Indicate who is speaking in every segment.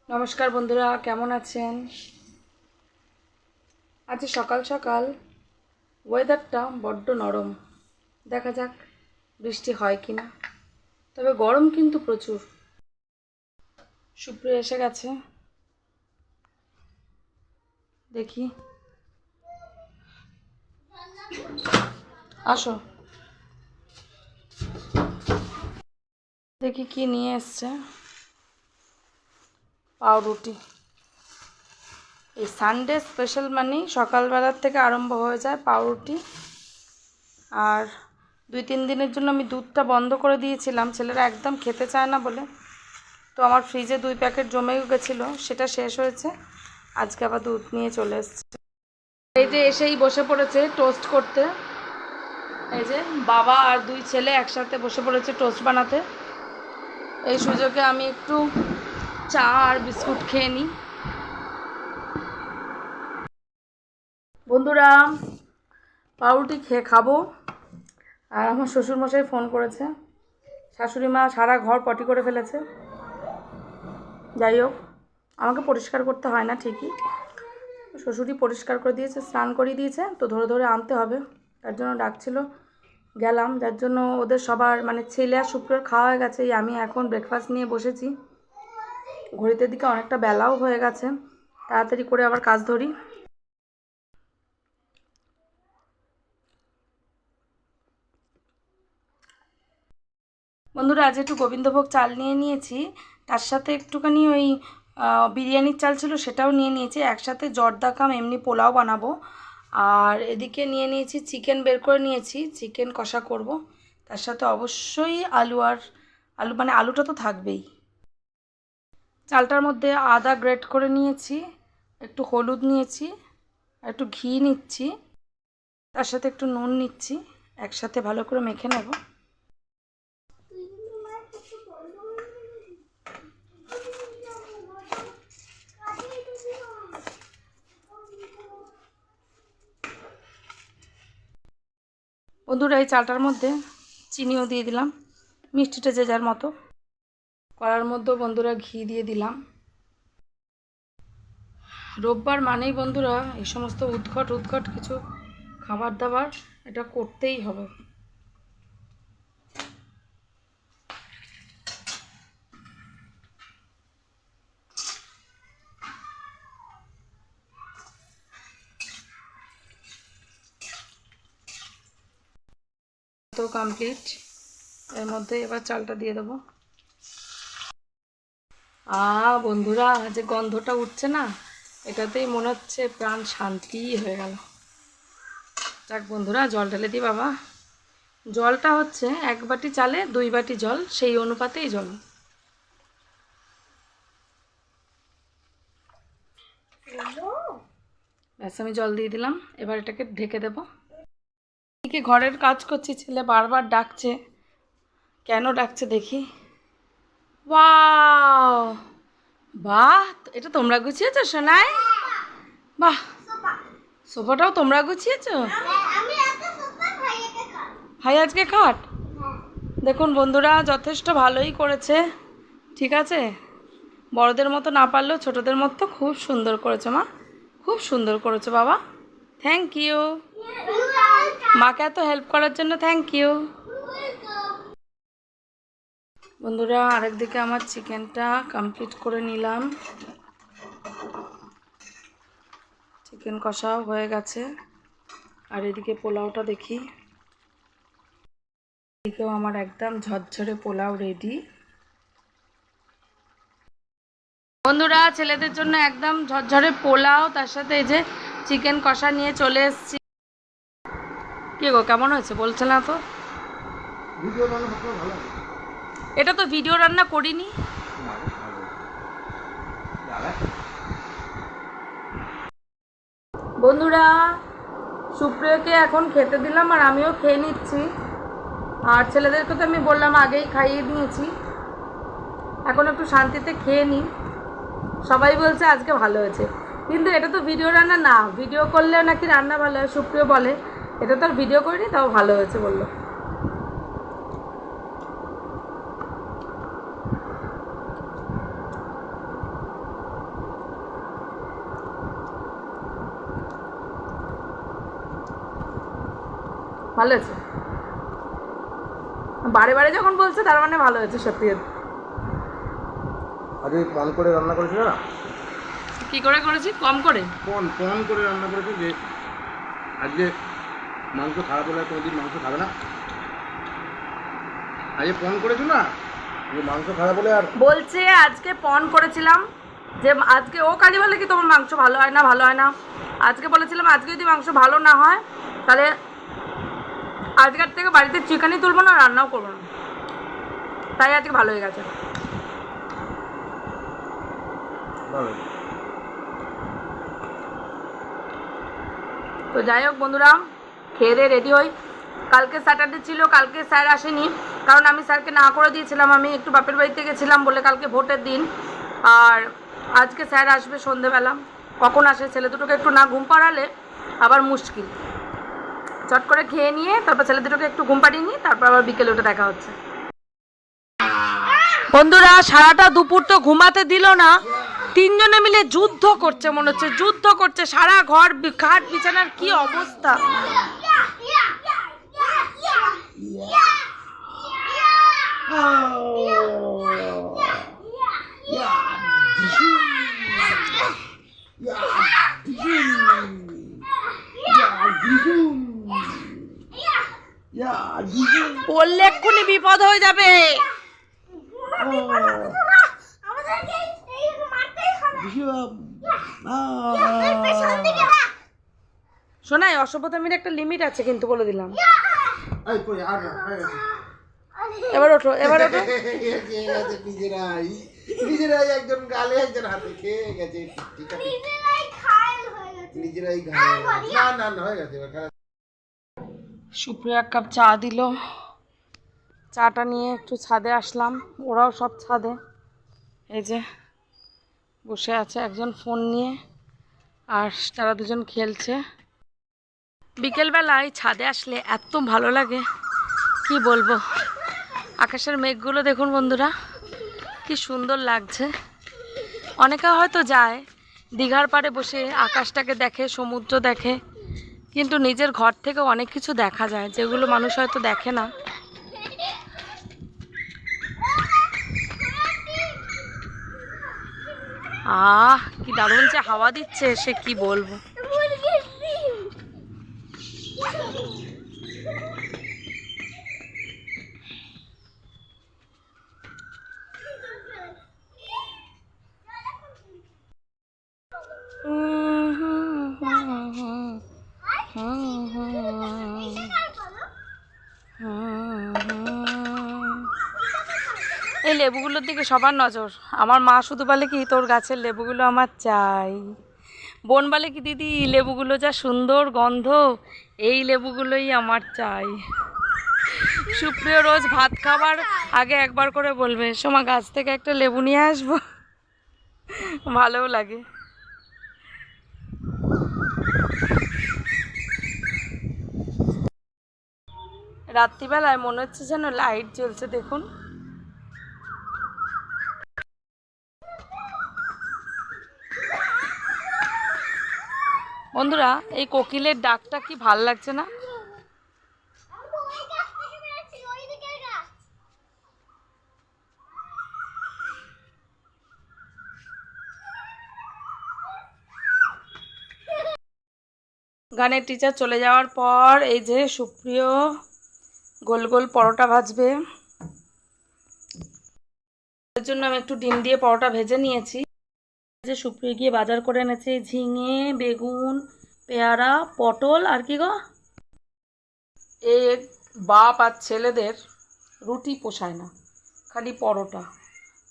Speaker 1: নমস্কার বন্ধুরা, কেমন আছেন? আজ সকাল সকাল ওয়েদারটা বড্ড নরম। দেখা যাক বৃষ্টি হয় কি না। তবে গরম কিন্তু প্রচুর। সুপ্রিয়া এসে গেছে, দেখি। আসো, দেখি কি নিয়ে এসছে। পাউরুটি। এই সানডে স্পেশাল মানেই সকালবেলার থেকে আরম্ভ হয়ে যায় পাউরুটি। আর 2-3 দিনের জন্য আমি দুধটা বন্ধ করে দিয়েছিলাম, ছেলেরা একদম খেতে চায় না বলে। তো আমার ফ্রিজে 2 প্যাকেট জমে গেছিলো, সেটা শেষ হয়েছে। আজকে আবার দুধ নিয়ে চলে এসছে। এই যে এসেই বসে পড়েছে টোস্ট করতে। এই যে বাবা আর 2 ছেলে একসাথে বসে পড়েছে টোস্ট বানাতে। এই সুযোগে আমি একটু চা আর বিস্কুট খেয়ে নিই। বন্ধুরা, পাউরুটি খেয়ে খাবো। আর আমার শ্বশুরমশাই ফোন করেছে। শাশুড়ি মা সারা ঘর পটি করে ফেলেছে। যাই হোক, আমাকে পরিষ্কার করতে হয় না ঠিকই, শ্বশুরই পরিষ্কার করে দিয়েছে, স্নান করিয়ে দিয়েছে। তো ধরে ধরে আনতে হবে, তার জন্য ডাকছিল। গেলাম, যার জন্য ওদের সবার মানে ছেলে আর শুক্রবার খাওয়া হয়ে গেছে। আমি এখন ব্রেকফাস্ট নিয়ে বসেছি। ঘড়িতে দিকে অনেকটা বেলাও হয়ে গেছে, তাড়াতাড়ি করে আবার কাজ ধরি। বন্ধুরা, আজ একটু গোবিন্দভোগ চাল নিয়ে নিয়েছি, তার সাথে একটুখানি ওই বিরিয়ানির চাল ছিল সেটাও নিয়ে নিয়েছি। একসাথে জর্দাকাম এমনি পোলাও বানাবো। আর এদিকে নিয়ে নিয়েছি চিকেন, বের করে নিয়েছি, চিকেন কষা করব। তার সাথে অবশ্যই আলু মানে আলুটা তো থাকবেই। চালটার মধ্যে আদা গ্রেট করে নিয়েছি, একটু হলুদ নিয়েছি, আর একটু ঘি নিচ্ছি, তার সাথে একটু নুন নিচ্ছি। একসাথে ভালো করে মেখে নেব। বন্ধুরা, এই চালটার মধ্যে চিনিও দিয়ে দিলাম, মিষ্টিটা যে যার মতো। কড়ার মধ্যেও বন্ধুরা ঘি দিয়ে দিলাম। রোববার মানেই বন্ধুরা এই সমস্ত উদ্ঘট কিছু খাবার দাবার এটা করতেই হবে। তো কমপ্লিট। এর মধ্যে এবার চালটা দিয়ে দেবো। বন্ধুরা, যে গন্ধটা উঠছে না, এটাতেই মনে হচ্ছে প্রাণ শান্তি হয়ে গেল। যাক বন্ধুরা, জল ঢেলে দিই বাবা। জলটা হচ্ছে 1 বাটি চালে 2 বাটি জল, সেই অনুপাতেই জল। ব্যাস, আমি জল দিয়ে দিলাম। এবার এটাকে ঢেকে দেবো। এদিকে ঘরের কাজ করছি, ছেলে বারবার ডাকছে। কেন ডাকছে দেখি। ওয়াও, বাহ, এটা তোমরা গুছিয়েছো সোনাই? বাহ, সোফাটাও তোমরা গুছিয়েছো? ভাই আজকে খাট। দেখুন বন্ধুরা, যথেষ্ট ভালোই করেছে। ঠিক আছে, বড়দের মতো না পারলেও ছোটদের মতো খুব সুন্দর করেছো মা, খুব সুন্দর করেছো বাবা। থ্যাংক ইউ মাকে এত হেল্প করার জন্য, থ্যাংক ইউ। বন্ধুরা, আরেকদিকে আমার চিকেনটা কমপ্লিট করে নিলাম। চিকেন কষাও হয়ে গেছে। আর এদিকে পোলাওটা দেখি। এদিকেও আমার একদম ঝরঝরে পোলাও রেডি। বন্ধুরা, ছেলেদের জন্য একদম ঝরঝরে পোলাও, তার সাথে এই যে চিকেন কষা নিয়ে চলে এসেছি। কি গো, কেমন হয়েছে বলছে না তো? এটা তো ভিডিও রান্না করিনি। বন্ধুরা, সুপ্রিয়কে এখন খেতে দিলাম আর আমিও খেয়ে নিচ্ছি। আর ছেলেদেরকে তো আমি বললাম আগেই খাইয়ে দিয়েছি। এখন একটু শান্তিতে খেয়ে নিই। সবাই বলছে আজকে ভালো হয়েছে, কিন্তু এটা তো ভিডিও রান্না না। ভিডিও করলে নাকি রান্না ভালো হয়, সুপ্রিয় বলে। এটা তো আর ভিডিও করিনি, তাও ভালো হয়েছে বললো। ভালো হয়েছে, বারে বারে যখন বলছে তার মানে ভালো হয়েছে সত্যি।
Speaker 2: আরে কম করে রান্না করেছিল না?
Speaker 1: কি করে করেছি? কম করে
Speaker 2: কম করে রান্না করেছি যে আজকে মাংস খারাপ হলে কোনোদিন মাংস খাবে না। আজকে ফোন করেছো না যে মাংস খারাপ হলে আর
Speaker 1: বলছে আজকে পণ করেছিলাম যে আজকে ও কালি বলে কি তোমার মাংস ভালো হয় না, ভালো হয় না। আজকে বলেছিলাম আজকে যদি মাংস ভালো না হয় তাহলে আজকের থেকে বাড়িতে চিকেনই তুলবো না, রান্নাও করবো না। তাই আজকে ভালো হয়ে গেছে।
Speaker 2: ভালো।
Speaker 1: তো যাই হোক বন্ধুরা, খেয়ে দিয়ে রেডি হই। কালকে স্যাটারডে ছিল, কালকে স্যার আসেনি, কারণ আমি স্যারকে না করে দিয়েছিলাম, আমি একটু বাপের বাড়িতে গেছিলাম বলে, কালকে ভোটের দিন। আর আজকে স্যার আসবে সন্ধেবেলা। কখন আসে, ছেলে দুটোকে একটু না ঘুম পাড়ালে আবার মুশকিল। চট করে খেয়ে নিয়ে তারপর ছেলে দুটোকে একটু ঘুম পাড়িয়ে নিয়ে তারপর আবার বিকেলে উঠে দেখা হচ্ছে। বন্ধুরা সারাটা দুপুর তো ঘুমাতে দিল না, তিনজনে মিলে যুদ্ধ করছে, মনে হচ্ছে যুদ্ধ করছে। সারা ঘর খাট বিছানার কি অবস্থা। বললে এক্ষুনি বিপদ হয়ে যাবে। শোনাই, অসভ্যতামির একটা লিমিট আছে কিন্তু, বলে দিলাম। এবার ওঠো, এবার ওঠো।
Speaker 2: নিজেরাই একজন গালে একজন হাতে খেয়ে গেছে। নিজেরাই না হয়ে গেছে।
Speaker 1: সুপ্রিয়া এক কাপ চা দিল, চাটা নিয়ে একটু ছাদে আসলাম। ওরাও সব ছাদে, এই যে বসে আছে একজন ফোন নিয়ে, আর তারা দুজন খেলছে। বিকেলবেলায় ছাদে আসলে এত ভালো লাগে কি বলবো। আকাশের মেঘগুলো দেখুন বন্ধুরা, কি সুন্দর লাগছে। অনেকে হয়তো যায় দীঘার পাড়ে বসে আকাশটাকে দেখে, সমুদ্র দেখে, কিন্তু নিজের ঘর থেকে অনেক কিছু দেখা যায় যেগুলো মানুষ হয়তো দেখে না। কি দারুণ যে হাওয়া দিচ্ছে, সে কি বলবো। এই লেবুগুলোর দিকে সবার নজর। আমার মা শুধু বলে কি, তোর গাছের লেবুগুলো আমার চাই। বোন বলে কি, দিদি লেবুগুলো যা সুন্দর গন্ধ, এই লেবুগুলোই আমার চাই। সুপ্রিয় রোজ ভাত খাবার আগে একবার করে বলবে, সোমা গাছ থেকে একটা লেবু নিয়ে আসবো। ভালোও লাগে। রাত্রিবেলায় মনে হচ্ছে যেন লাইট জ্বলছে, দেখুন। বন্ধুরা এই কোকিলের ডাকটা কি ভাল লাগছে না? গানের টিচার চলে যাওয়ার পর এই যে সুপ্রিয় গোল গোল পরোটা ভাজবে। এর জন্য আমি একটু ডিম দিয়ে পরোটা ভেজে নিয়েছি। যে সুপ্রিয় গিয়ে বাজার করে এনেছে ঝিঙে, বেগুন, পেয়ারা, পটল, আর কি গো, এই বাপ আর ছেলেদের রুটি পোষায় না, খালি পরোটা।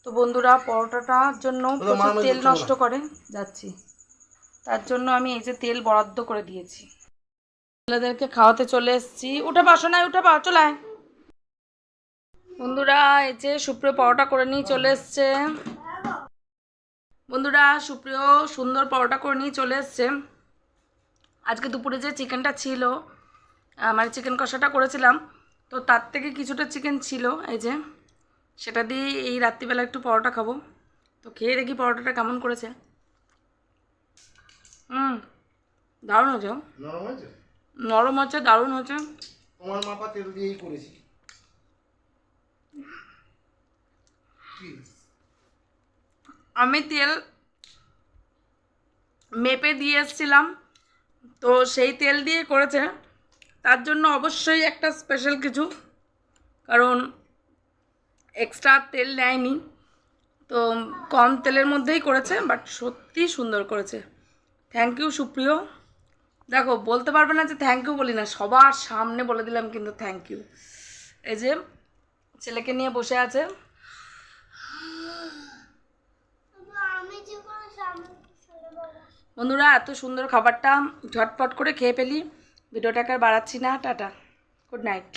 Speaker 1: তো বন্ধুরা পরোটাটার জন্য প্রচুর তেল নষ্ট করে যাচ্ছি, তার জন্য আমি এই যে তেল বরাদ্দ করে দিয়েছি। ছেলেদেরকে খাওয়াতে চলে এসেছি। উঠে বসো, নাই উঠে পাও, চলে আয়। বন্ধুরা এই যে সুপ্রিয় পরোটা করে নিয়ে চলে এসছে। বন্ধুরা সুপ্রিয় সুন্দর পরোটা করে নিয়ে চলে এসছে। আজকে দুপুরে যে চিকেনটা ছিল, মানে চিকেন কষাটা করেছিলাম, তো তার থেকে কিছুটা চিকেন ছিল, এই যে সেটা দিয়ে এই রাত্রিবেলা একটু পরোটা খাবো। তো খেয়ে দেখি পরোটাটা কেমন করেছে। দারুণ হয়েছে, নরম হয়েছে, দারুণ হয়েছে।
Speaker 2: তোমার মাপা তেল দিয়েই করেছি। কি
Speaker 1: আমি তেল মেপে দিয়ে এসেছিলাম, তো সেই তেল দিয়ে করেছে, তার জন্য অবশ্যই একটা স্পেশাল কিছু, কারণ এক্সট্রা তেল নেয়নি, তো কম তেলের মধ্যেই করেছে, বাট সত্যি সুন্দর করেছে। থ্যাংক ইউ সুপ্রিয়। দেখো বলতে পারবে না যে থ্যাংক ইউ বলি না, সবার সামনে বলে দিলাম কিন্তু থ্যাংক ইউ। এই যে ছেলেকে নিয়ে বসে আছে। বন্ধুরা, এত সুন্দর খাবারটা ঝটপট করে খেয়ে ফেলি, ভিডিওটাকে আর বাড়াচ্ছি না, টাটা, গুড নাইট।